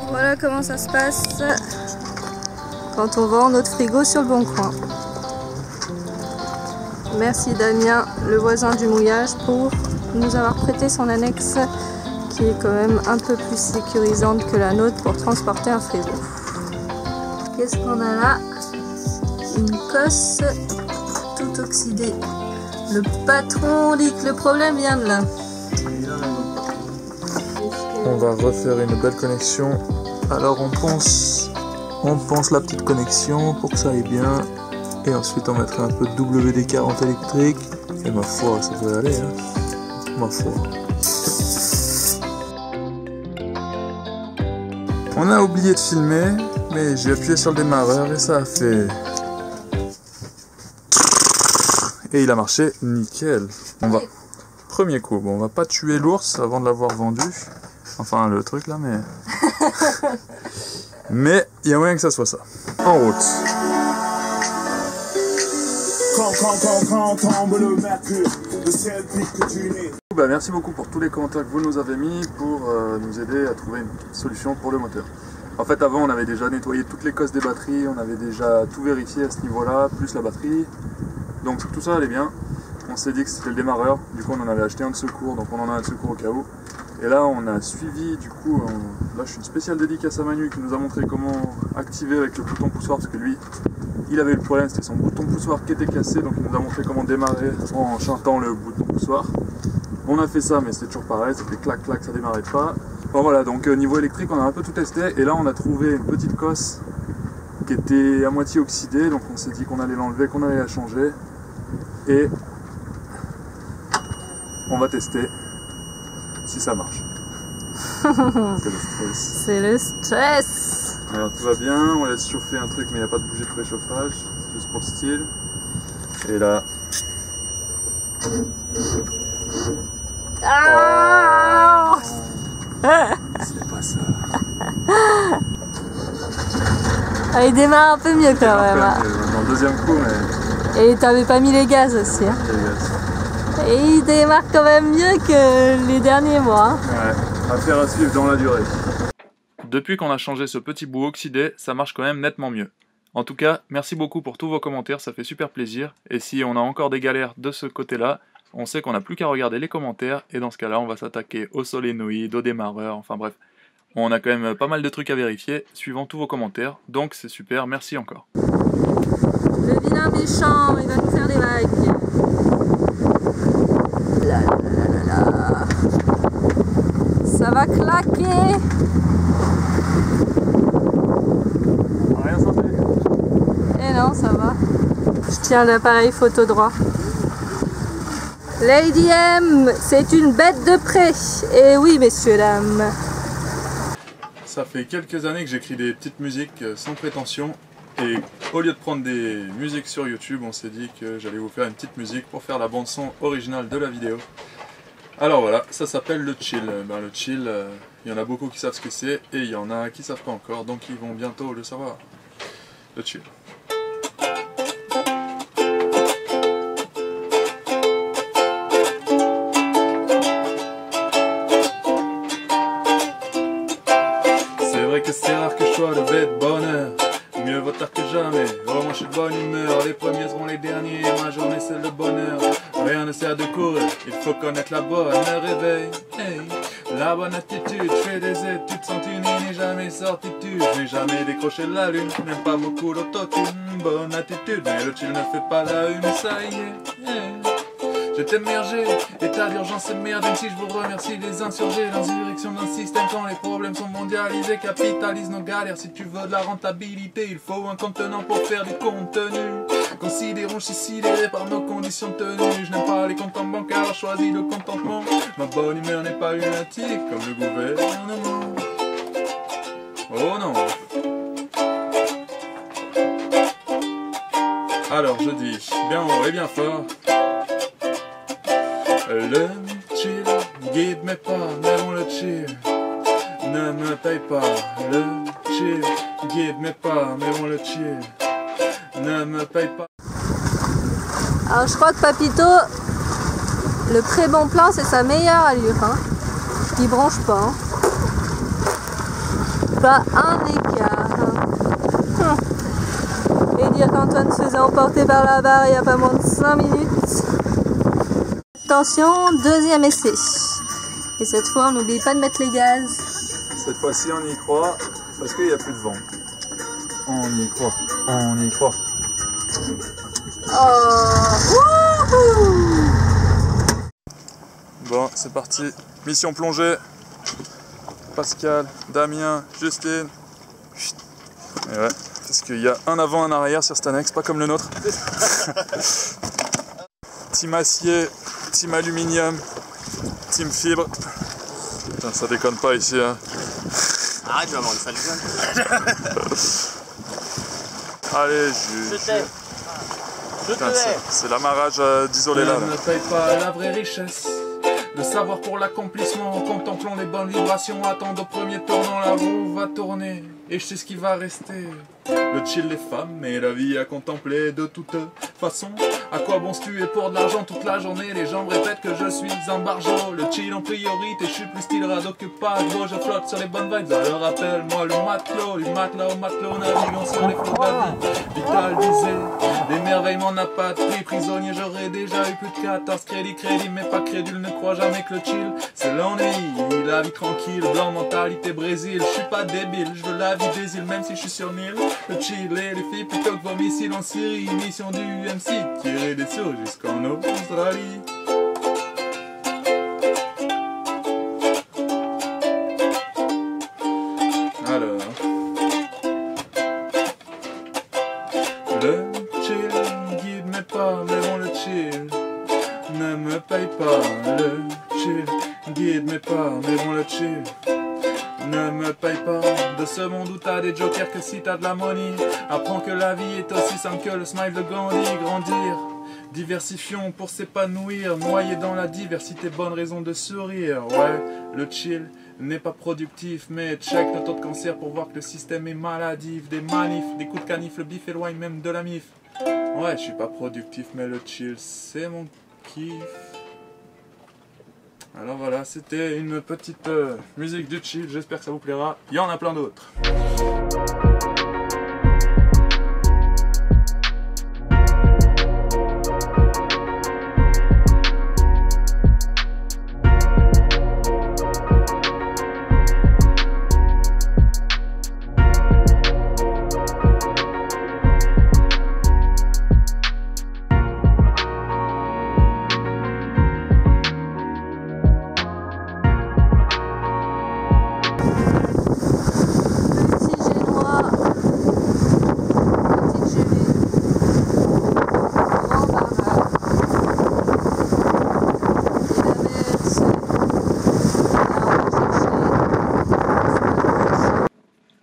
Voilà comment ça se passe quand on vend notre frigo sur le Bon Coin. Merci Damien, le voisin du mouillage, pour nous avoir prêté son annexe qui est quand même un peu plus sécurisante que la nôtre pour transporter un frigo. Qu'est-ce qu'on a là? Une cosse toute oxydée. Le patron dit que le problème vient de là. On va refaire une belle connexion. Alors on pense la petite connexion pour que ça aille bien. Et ensuite on mettra un peu de WD-40 électrique. Et ma foi, ça devrait aller, hein. Ma foi. On a oublié de filmer, mais j'ai appuyé sur le démarreur et ça a fait... Et il a marché nickel. On va... Premier coup, bon, on va pas tuer l'ours avant de l'avoir vendu. Enfin le truc là, mais... Mais il y a moyen que ça soit ça. En route. Bah, merci beaucoup pour tous les commentaires que vous nous avez mis pour nous aider à trouver une solution pour le moteur. En fait avant on avait déjà nettoyé toutes les cosses des batteries, on avait déjà tout vérifié à ce niveau là, plus la batterie. Donc tout ça allait bien. On s'est dit que c'était le démarreur, du coup on en avait acheté un de secours, donc on en a un de secours au cas où. Et là on a suivi, du coup, là je suis une spéciale dédicace à Manu qui nous a montré comment activer avec le bouton poussoir, parce que lui, il avait le problème, c'était son bouton poussoir qui était cassé, donc il nous a montré comment démarrer en chantant le bouton poussoir. On a fait ça, mais c'était toujours pareil, c'était clac clac, ça démarrait pas. Bon voilà, donc niveau électrique on a un peu tout testé, et là on a trouvé une petite cosse qui était à moitié oxydée, donc on s'est dit qu'on allait l'enlever, qu'on allait la changer, et on va tester si ça marche. C'est le stress. C'est le stress. Alors tout va bien, on laisse chauffer un truc mais il n'y a pas de bougie de préchauffage, juste pour le style. Et là... Ah oh, c'est pas ça. Ah, il démarre un peu mieux quand même. Dans le deuxième coup, mais... Et t'avais pas mis les gaz aussi. Hein. Les gaz. Et il démarre quand même mieux que les derniers mois. Ouais, affaire à suivre dans la durée. Depuis qu'on a changé ce petit bout oxydé, ça marche quand même nettement mieux. En tout cas, merci beaucoup pour tous vos commentaires, ça fait super plaisir. Et si on a encore des galères de ce côté-là, on sait qu'on n'a plus qu'à regarder les commentaires. Et dans ce cas-là, on va s'attaquer au solénoïde, au démarreur, enfin bref. On a quand même pas mal de trucs à vérifier, suivant tous vos commentaires. Donc c'est super, merci encore. Le vilain méchant, il va nous faire des vagues. Là, là, là, là, là. Ça va claquer. Rien senti. Eh non, ça va. Je tiens l'appareil photo droit. Lady M, c'est une bête de près. Et oui, messieurs, dames. Ça fait quelques années que j'écris des petites musiques sans prétention. Et au lieu de prendre des musiques sur YouTube, on s'est dit que j'allais vous faire une petite musique pour faire la bande son originale de la vidéo. Alors voilà, ça s'appelle le chill. Ben, le chill, il y en a beaucoup qui savent ce que c'est et il y en a qui savent pas encore, donc ils vont bientôt le savoir. Le chill. C'est vrai que c'est rare que je sois levé de bonne heure. Mieux vaut tard que jamais, oh moi je suis de bonne humeur. Les premiers seront les derniers, ma journée c'est le bonheur. Rien ne sert de courir, il faut connaître la bonne réveil. Hey. La bonne attitude, je fais des études sans thune, il n'est jamais sorti de tube. Je n'ai jamais décroché la lune, n'aime pas beaucoup l'autotune. Bonne attitude, mais le chill ne fait pas la une, ça y est. Hey. J'étais émergé, état d'urgence et merde, même si je vous remercie les insurgés. L'insurrection d'un système quand les problèmes sont mondialisés, capitalise nos galères. Si tu veux de la rentabilité, il faut un contenant pour faire du contenu. Considérons, je suis sidéré par nos conditions de tenue. Je n'aime pas les comptes en banque, alors choisis le contentement. Ma bonne humeur n'est pas lunatique comme le gouvernement. Oh non. Alors je dis bien haut et bien fort. Le chill guide mes pas, mais on le chill ne me paye pas. Le chill guide mes pas, mais on le chill ne me paye pas. Alors je crois que Papito, le très bon plan c'est sa meilleure allure. Hein. Il branche pas. Hein. pas un écart. Et dire qu'Antoine se faisait emporter par la barre il n'y a pas moins de 5 minutes. Attention, deuxième essai. Et cette fois, on n'oublie pas de mettre les gaz. Cette fois-ci, on y croit parce qu'il n'y a plus de vent. On y croit, on y croit. Oh, wouhou! Bon, c'est parti. Mission plongée. Pascal, Damien, Justine. Et ouais, parce qu'il y a un avant, un arrière sur cette annexe, pas comme le nôtre. Team acier, team aluminium, team fibre. Putain, ça déconne pas ici, hein. Arrête, je vais avoir une sale gueule. Allez, Je t'aime. Je te hais. c'est l'amarrage d'isoler là. Ne paye pas la vraie richesse. Le savoir pour l'accomplissement, en contemplant les bonnes vibrations, attendre au premier tournant, la roue va tourner, et je sais ce qui va rester. Le chill, les femmes et la vie à contempler de toute façon. À quoi bon se tuer pour de l'argent toute la journée? Les gens me répètent que je suis un barjot. Le chill en priorité, je suis plus style radeau que paquebot. Je flotte sur les bonnes vibes, alors appelle-moi le matelot. Du matelas au matelot, naviguant sur les flots de la vie. Vital disait, l'émerveillement n'a pas de prix. Prisonnier, j'aurais déjà eu plus de 14 crédits, mais pas crédule, ne crois jamais que le chill, c'est l'ennui. La vie tranquille, blanc, mentalité Brésil. Je suis pas débile, je veux la vie des îles, même si je suis sur Nil. Le chill et les filles plutôt que vos missiles en Syrie. Mission du MC, tirer des sauts jusqu'en Australie. Alors, le chill guide mes pas, mais bon le chill ne me paye pas. Le chill guide mes pas, mais bon le chill ne me paye pas. De ce monde où t'as des jokers que si t'as de la money. Apprends que la vie est aussi simple que le smile de Gandhi. Grandir, diversifions pour s'épanouir. Noyé dans la diversité, bonne raison de sourire. Ouais, le chill n'est pas productif, mais check le taux de cancer pour voir que le système est maladif. Des manifs, des coups de canif, le bif éloigne même de la mif. Ouais, je suis pas productif, mais le chill c'est mon kiff. Alors voilà, c'était une petite musique du chill, j'espère que ça vous plaira. Il y en a plein d'autres.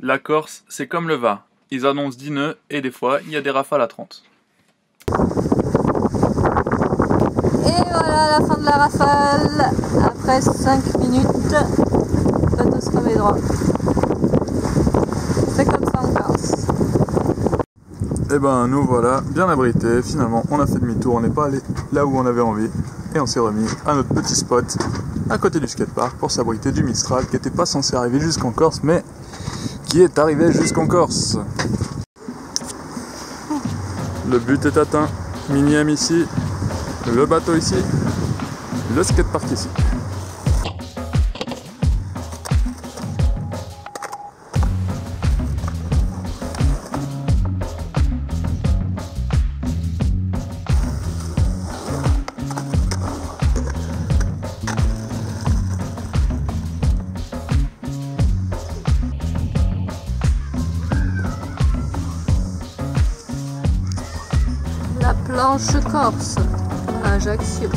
La Corse, c'est comme le Var. Ils annoncent 10 nœuds et des fois, il y a des rafales à 30. Et voilà la fin de la rafale. Après 5 minutes, le bateau se remet droit. C'est comme ça en Corse. Et ben nous voilà bien abrités. Finalement, on a fait demi-tour, on n'est pas allé là où on avait envie. Et on s'est remis à notre petit spot à côté du skatepark pour s'abriter du Mistral qui n'était pas censé arriver jusqu'en Corse, mais qui est arrivé jusqu'en Corse. Le but est atteint. Mini-M ici, le bateau ici, le skatepark ici. La planche corse à Ajaccio.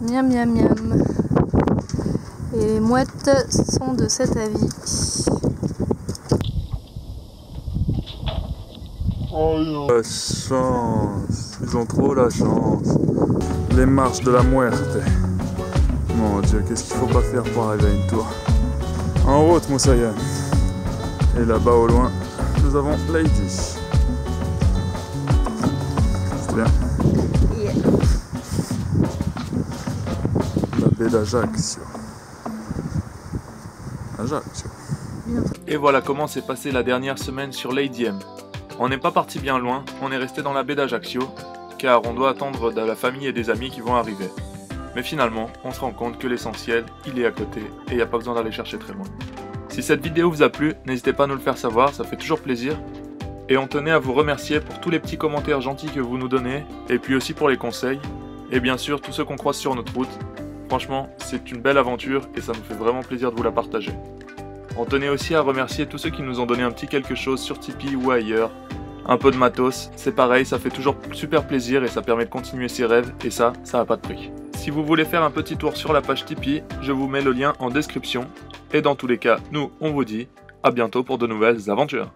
Miam miam miam. Et les mouettes sont de cet avis. Oh la chance, ils ont trop la chance. Les marches de la muerte. Mon Dieu, qu'est-ce qu'il faut pas faire pour arriver à une tour. En route, Moussaïen. Et là-bas au loin, nous avons Lady. C'est bien. Yeah. La baie d'Ajaccio. Ajaccio. Et voilà comment s'est passée la dernière semaine sur Lady M. On n'est pas parti bien loin, on est resté dans la baie d'Ajaccio, car on doit attendre de la famille et des amis qui vont arriver. Mais finalement, on se rend compte que l'essentiel, il est à côté, et il n'y a pas besoin d'aller chercher très loin. Si cette vidéo vous a plu, n'hésitez pas à nous le faire savoir, ça fait toujours plaisir. Et on tenait à vous remercier pour tous les petits commentaires gentils que vous nous donnez, et puis aussi pour les conseils, et bien sûr tous ceux qu'on croise sur notre route. Franchement, c'est une belle aventure, et ça nous fait vraiment plaisir de vous la partager. On tenait aussi à remercier tous ceux qui nous ont donné un petit quelque chose sur Tipeee ou ailleurs. Un peu de matos, c'est pareil, ça fait toujours super plaisir et ça permet de continuer ses rêves, et ça n'a pas de prix. Si vous voulez faire un petit tour sur la page Tipeee, je vous mets le lien en description. Et dans tous les cas, nous, on vous dit à bientôt pour de nouvelles aventures.